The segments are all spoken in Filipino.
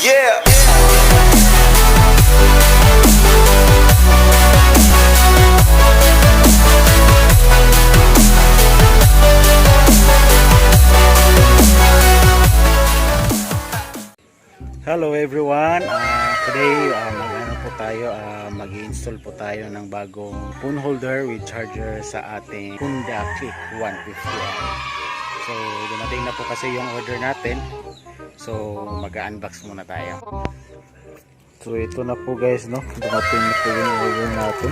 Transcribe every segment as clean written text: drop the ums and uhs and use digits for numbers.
Yeah. Hello everyone, today mag-ano po tayo, mag-install po tayo ng bagong phone holder with charger sa ating Honda Click 150i. So dumating na po kasi yung order natin, so mag-unbox muna tayo. So ito na po guys, no? Dumating na po yung order natin.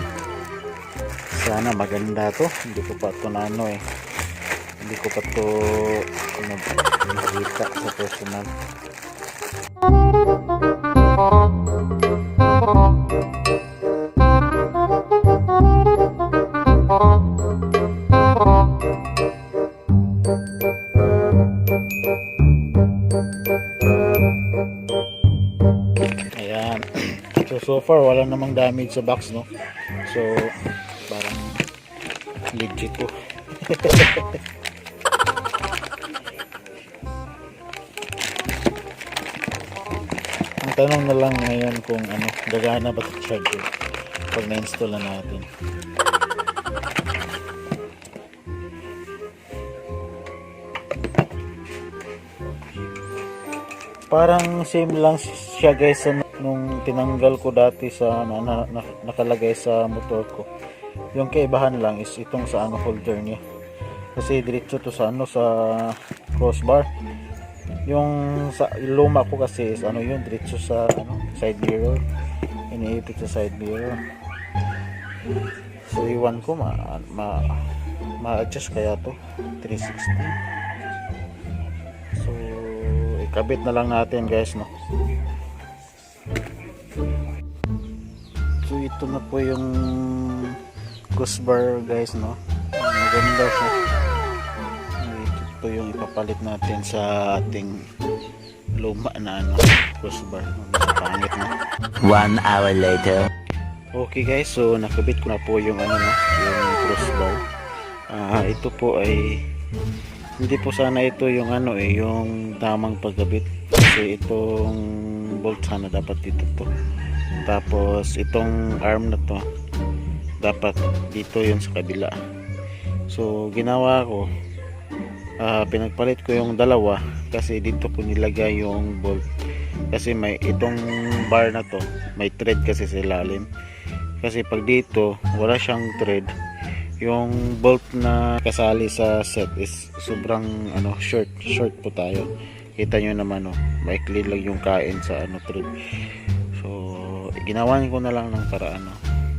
Sana maganda to, hindi ko pa ito na ano eh, hindi ko pa ito nakita sa personal. Ayan. So far wala namang damage sa box, no? So parang legit po. Ang tanong na lang ngayon kung ano, gagana ba ito charger pag na-install na natin. Parang same lang siya guys sa nung tinanggal ko dati sa nakalagay sa motor ko. Yung kaibahan lang is itong sa ano holder niya. Kasi diretso to sa ano sa crossbar. Yung sa luma ko kasi is ano yun, diretso sa ano, side mirror, iniipit sa side mirror. So iwan ko ma-adjust kaya to 360. So ikabit na lang natin guys, no? So ito na po yung crossbar guys, no? Maganda siya. Ito yung ipapalit natin sa ating luma na ano, crossbar. Pangit na. 1 hour later. Okay guys, so nakabit ko na po yung ano, no, yung crossbar. Ito po ay hindi po sana ito yung ano eh, yung tamang pagkabit. Kasi itong bolt sana dapat dito to. Tapos itong arm na to dapat dito yun sa kabila. So ginawa ko, pinagpalit ko yung dalawa kasi dito ko nilagay yung bolt kasi may itong bar na to may thread kasi sa ilalim, kasi pag dito wala siyang thread, yung bolt na kasali sa set is sobrang ano, short po tayo. Kita nyo naman, no, maikli lang yung kain sa ano thread. So ginawan ko na lang ng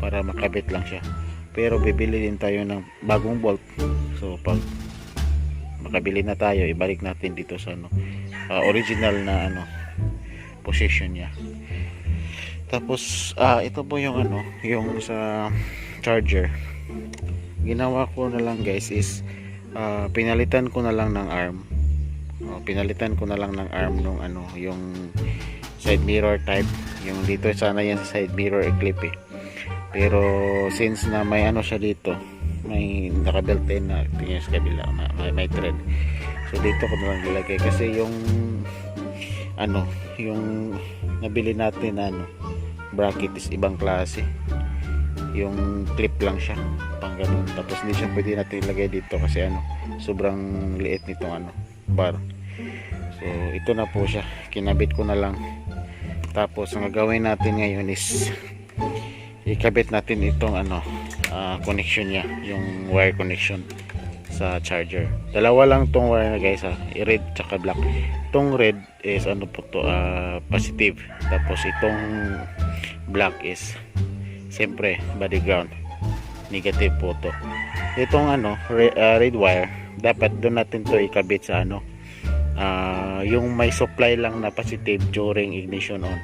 para makabit lang siya, pero bibili din tayo ng bagong bolt. So pag makabili na tayo, ibalik natin dito sa ano, original na ano position niya. Tapos ito po yung ano, yung sa charger. Ginawa ko na lang guys is pinalitan ko na lang ng arm. Pinalitan ko na lang ng arm nung ano, yung side mirror type. Yung dito sana yan sa side mirror clip eh. Pero since na may ano siya dito, may naka-built in na tingin sa kabila, may thread. So dito ko na lang nilagay kasi yung ano, yung nabili natin na ano, bracket is ibang klase. Yung clip lang siya, pang ganun. Tapos hindi siya pwede natin ilagay dito kasi ano, sobrang liit nitong ano, bar. So ito na po siya, kinabit ko na lang. Tapos ang gagawin natin ngayon is ikabit natin itong ano, connection niya, yung wire connection sa charger. Dalawa lang tong wire na guys, red tsaka black. Itong red is ano po to, positive. Tapos itong black is siyempre body ground, negative po to. Itong ano, red wire, dapat doon natin to ikabit sa ano, yung may supply lang na positive during ignition on.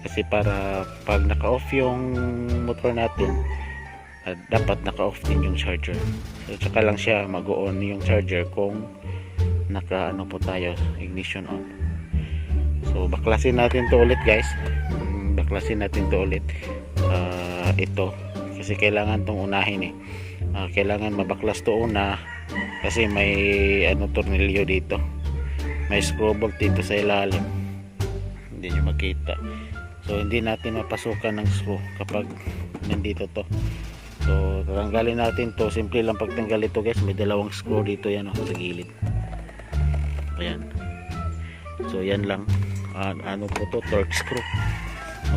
Kasi para pag naka-off yung motor natin, dapat naka-off din yung charger. So tsaka lang siya mag-on yung charger kung naka ano po tayo, ignition on. So baklasin natin to ulit guys. Baklasin natin to ulit. Ito kasi kailangan tong unahin eh. Kailangan mabaklas to una kasi may ano, tornilyo dito, may screw bolt dito sa ilalim. hindi nyo makita. So hindi natin mapasukan ng screw kapag nandito to. So tatanggalin natin to, simple lang pagtanggal ito guys. May dalawang screw dito yan sa gilid. Ayan. So yan lang. Ano po to, torque screw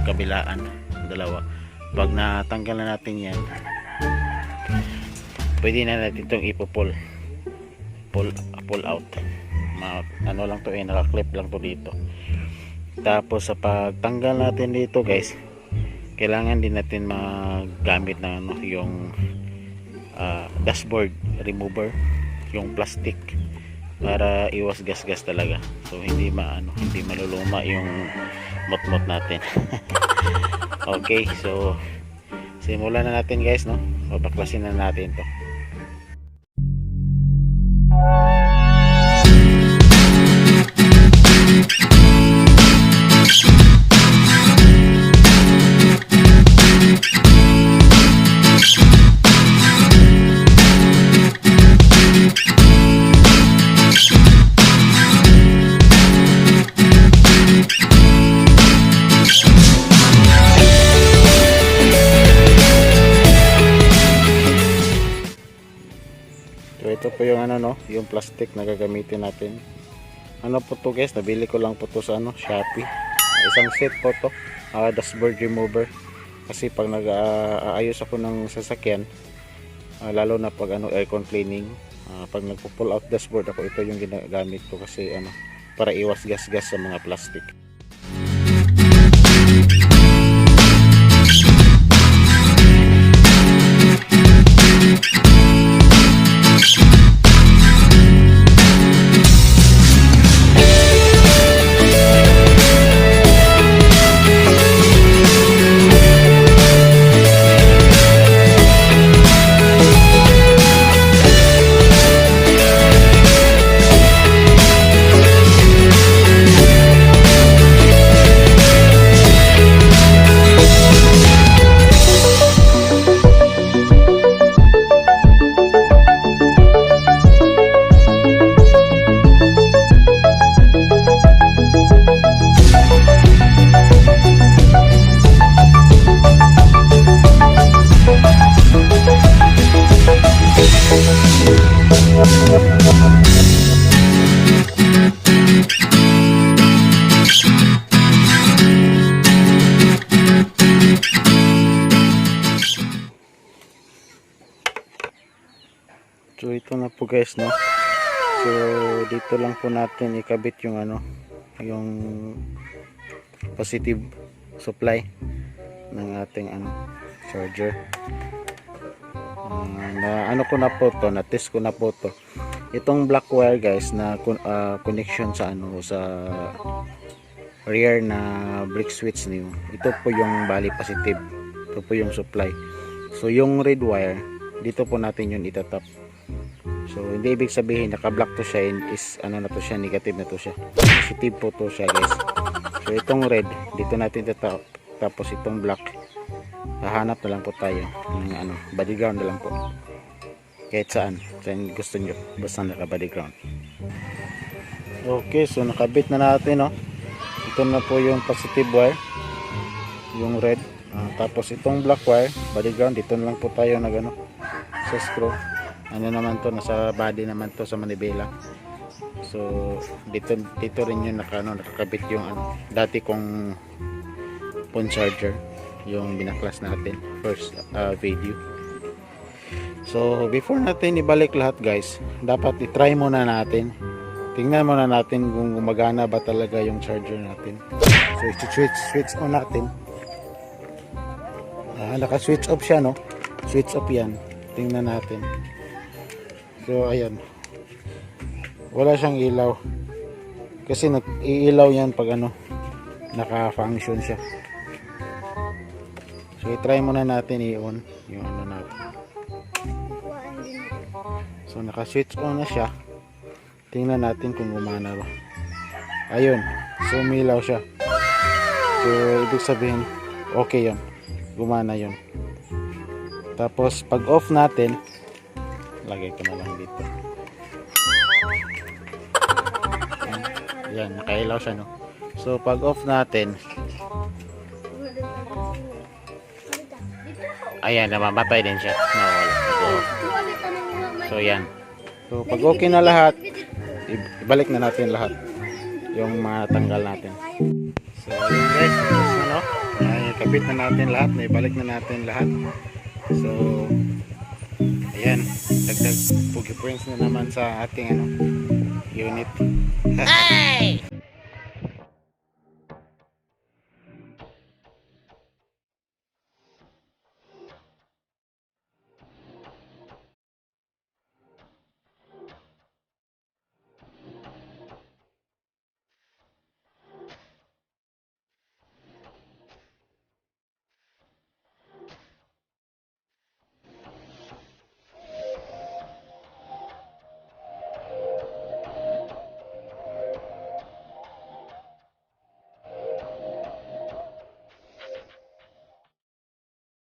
magkabilaan, dalawa. Pag natanggal na natin yan, pwede na natin itong ipo-pull out. Ano lang to, naka-clip lang to dito. Tapos sa pagtanggal natin dito guys, kailangan din natin magamit ng yung dashboard remover, yung plastic, para iwas gas-gas talaga. So hindi maluluma yung mot-mot natin. Okay, so simulan na natin guys, babaklasin na natin to. So ito po yung yung plastic na gagamitin natin. Ano po to guys, nabili ko lang po to sa Shopee. Isang set po to, dashboard remover. Kasi pag nag-aayos ako ng sasakyan, lalo na pag aircon cleaning, pag nagpo-pull out dashboard ako, ito yung ginagamit ko kasi para iwas gas-gas sa mga plastic. So ito na po guys, So dito lang po natin ikabit yung yung positive supply ng ating charger. Ko na po to, na-test ko na po to. Itong black wire guys na connection sa sa rear na brick switch niyo. Ito po yung bali positive. Ito po yung supply. So yung red wire, dito po natin yun itatap. So hindi ibig sabihin naka-black to siya, is na to siya, negative na to siya. Positive po to siya guys. So itong red, dito natin itatap. Tapos itong black, hahanap na lang po tayo ng body ground na lang po. Kahit saan gusto nyo, basta naka body ground. Okay, so nakabit na natin Ito na po yung positive wire, yung red. Tapos itong black wire, body ground, dito na lang po tayo sa screw. Naman to, nasa body naman to sa manibela. So dito rin yung nakakabit yung dati kong phone charger, yung binaklas natin first video. So before natin ibalik lahat guys, dapat i-try muna natin, tingnan muna natin kung gumagana ba talaga yung charger natin. So switch on natin. Naka switch off siya, switch off yan, tingnan natin. So ayan, wala siyang ilaw kasi nag-iilaw yan pag naka-function siya. So i-try muna natin i-on yung natin. So naka-switch on na siya, tingnan natin kung gumana ba. Ayun, so umilaw siya. So ibig sabihin okay yun, gumana yun. Tapos pag off natin, lagay ko na lang dito. Yan, nakailaw siya So pag off natin, ayan, namamatay din siya. Nawala. So yan. So pag okay na lahat, ibalik na natin lahat yung mga tanggal natin. So yun guys, tapos na, no? Ay, kabit na natin lahat, naibalik na natin lahat. So ayan, dagdag pugi prints na naman sa ating unit.